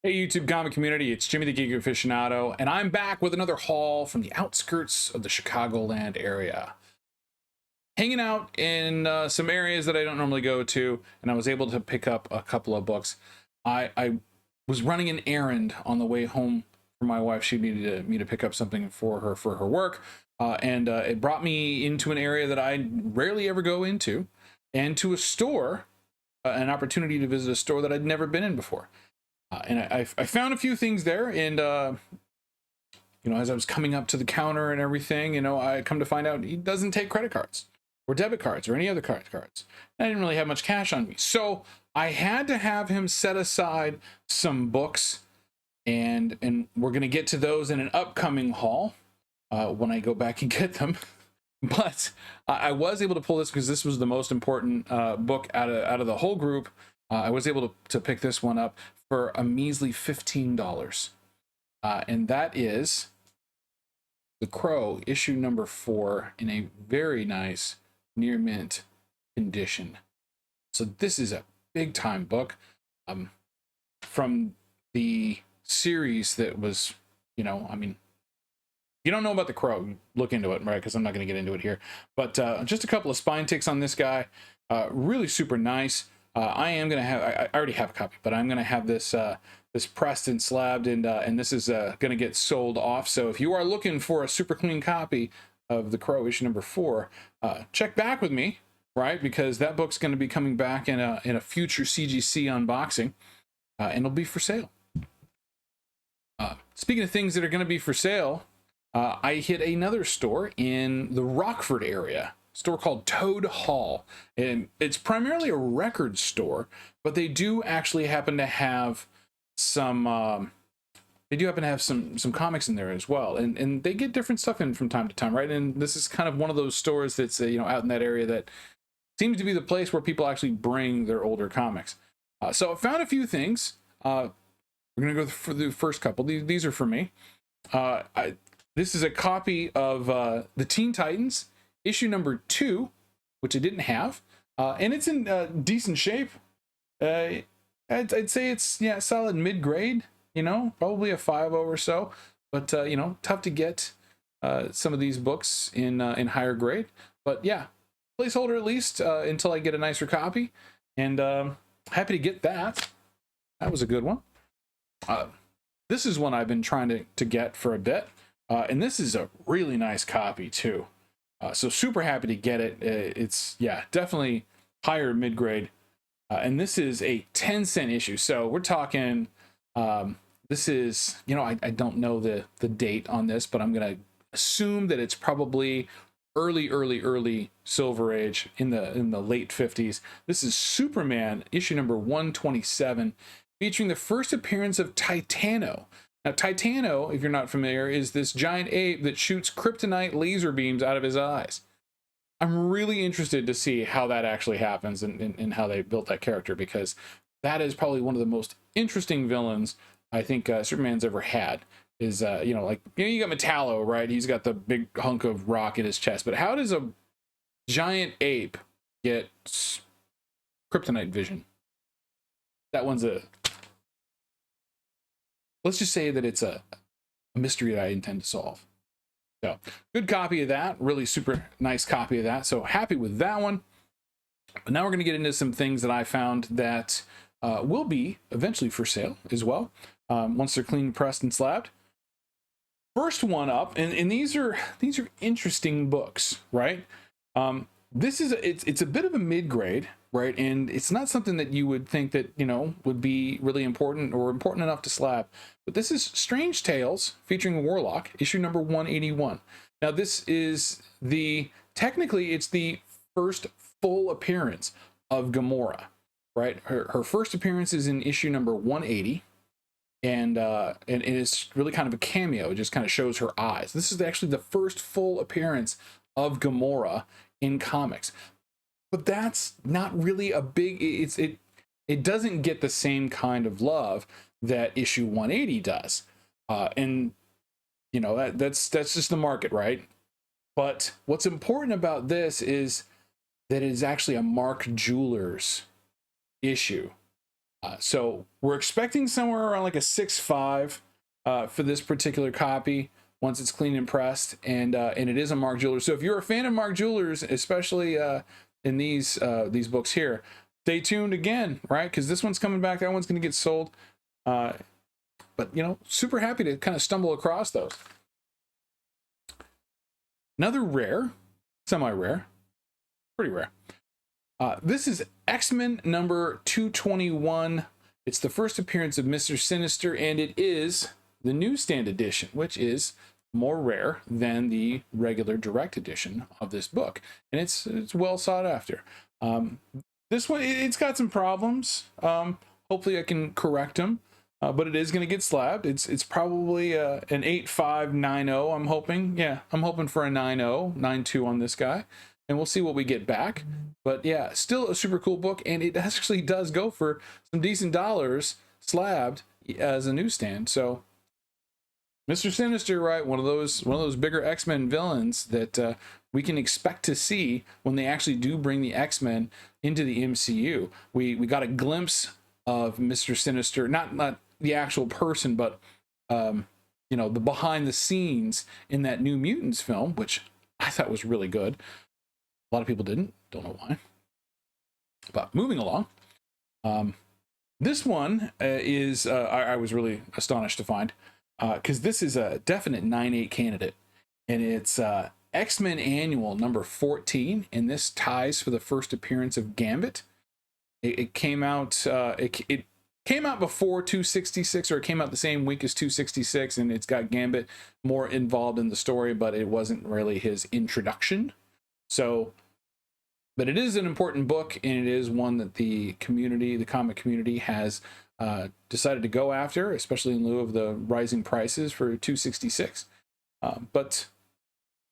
Hey YouTube comic community, it's Jimmy the Geek Aficionado, and I'm back with another haul from the outskirts of the Chicagoland area. Hanging out in some areas that I don't normally go to, and I was able to pick up a couple of books. I was running an errand on the way home for my wife. She needed me to pick up something for her work, and it brought me into an area that I rarely ever go into, and to a store, an opportunity to visit a store that I'd never been in before. And I found a few things there, and you know, as I was coming up to the counter and everything, you know, I come to find out he doesn't take credit cards or debit cards or any other credit cards. I didn't really have much cash on me, so I had to have him set aside some books, and we're gonna get to those in an upcoming haul when I go back and get them. But I was able to pull this because this was the most important book out of the whole group. I was able to pick this one up for a measly $15. And that is The Crow, issue number 4, in a very nice near mint condition. So this is a big time book from the series that was, you know, I mean, if you don't know about The Crow, look into it, right? Because I'm not going to get into it here. But just a couple of spine ticks on this guy. Really super nice. I am going to have, I already have a copy, but I'm going to have this this pressed and slabbed, and this is going to get sold off. So if you are looking for a super clean copy of The Crow issue number 4, check back with me, right? Because that book's going to be coming back in a future CGC unboxing, and it'll be for sale. Speaking of things that are going to be for sale, I hit another store in the Rockford area. Store called Toad Hall, and it's primarily a record store, but they do actually happen to have some some comics in there as well, and they get different stuff in from time to time, right? And this is kind of one of those stores that's you know, out in that area that seems to be the place where people actually bring their older comics. So I found a few things. We're gonna go for the first couple. These are for me. This is a copy of the Teen Titans issue number 2, which I didn't have, and it's in decent shape. I'd say it's, yeah, solid mid-grade, you know, probably a 5.0 or so, but you know, tough to get some of these books in higher grade. But yeah, placeholder at least until I get a nicer copy, and happy to get that. That was a good one. This is one I've been trying to get for a bit, and this is a really nice copy too. So super happy to get it. It's, yeah, definitely higher mid-grade. And this is a 10-cent issue. So we're talking, this is, you know, I don't know the date on this, but I'm going to assume that it's probably early Silver Age, in the late 50s. This is Superman, issue number 127, featuring the first appearance of Titano. Now, Titano, if you're not familiar, is this giant ape that shoots kryptonite laser beams out of his eyes. I'm really interested to see how that actually happens, and how they built that character, because that is probably one of the most interesting villains I think Superman's ever had. Is, you know, like, you know, you got Metallo, right? He's got the big hunk of rock in his chest, but how does a giant ape get kryptonite vision? That one's a... Let's just say that it's a mystery that I intend to solve. So, good copy of that. Really super nice copy of that. So, happy with that one. But now we're going to get into some things that I found that will be eventually for sale as well, once they're clean, pressed, and slabbed. First one up, and these are interesting books, right? This is it's a bit of a mid-grade, right? And it's not something that you would think that, you know, would be really important or important enough to slab. But this is Strange Tales, featuring Warlock, issue number 181. Now, this is technically it's the first full appearance of Gamora, right? Her first appearance is in issue number 180. And it's really kind of a cameo. It just kind of shows her eyes. This is actually the first full appearance of Gamora in comics. But that's not really a big, it doesn't get the same kind of love that issue 180 does. And you know, that's just the market, right? But what's important about this is that it is actually a Mark Jewelers issue. So we're expecting somewhere around like a 6.5 for this particular copy once it's clean and pressed, and it is a Mark Jewelers. So if you're a fan of Mark Jewelers, especially in these books here, stay tuned again, right? Because this one's coming back, that one's going to get sold. But you know, super happy to kind of stumble across those. Another rare, semi-rare, pretty rare. This is X-Men number 221. It's the first appearance of Mr. Sinister, and it is the newsstand edition, which is more rare than the regular direct edition of this book, and it's well sought after. This one, it's got some problems. Hopefully I can correct them, but it is going to get slabbed. It's probably an 8.590. I'm hoping. Yeah, I'm hoping for a 9.0, 9.2 on this guy, and we'll see what we get back. But yeah, still a super cool book, and it actually does go for some decent dollars slabbed as a newsstand. So Mr. Sinister, right? One of those bigger X-Men villains that we can expect to see when they actually do bring the X-Men into the MCU. We got a glimpse of Mr. Sinister, not the actual person, but you know, the behind the scenes in that New Mutants film, which I thought was really good. A lot of people didn't. Don't know why. But moving along, this one is I was really astonished to find, because this is a definite 9.8 candidate, and it's X-Men Annual number 14, and this ties for the first appearance of Gambit. It came out it came out before 266, or it came out the same week as 266, and it's got Gambit more involved in the story, but it wasn't really his introduction. So, but it is an important book, and it is one that the community, the comic community, has decided to go after, especially in lieu of the rising prices for 266. But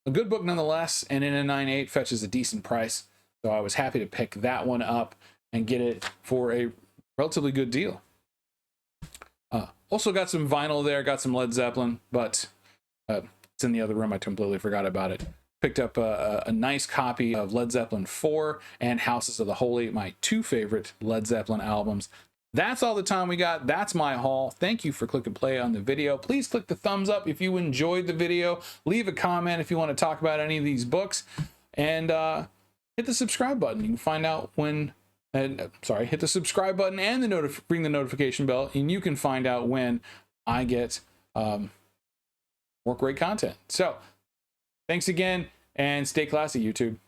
a good book nonetheless, and in a 9.8 fetches a decent price. So I was happy to pick that one up and get it for a relatively good deal. Also got some vinyl there, got some Led Zeppelin, but it's in the other room. I completely forgot about it. Picked up a nice copy of Led Zeppelin 4 and Houses of the Holy, my two favorite Led Zeppelin albums. That's all the time we got. That's my haul. Thank you for clicking play on the video. Please click the thumbs up if you enjoyed the video. Leave a comment if you want to talk about any of these books. And hit the subscribe button. You can find out when... hit the subscribe button and ring the notification bell, and you can find out when I get more great content. So, thanks again, and stay classy, YouTube.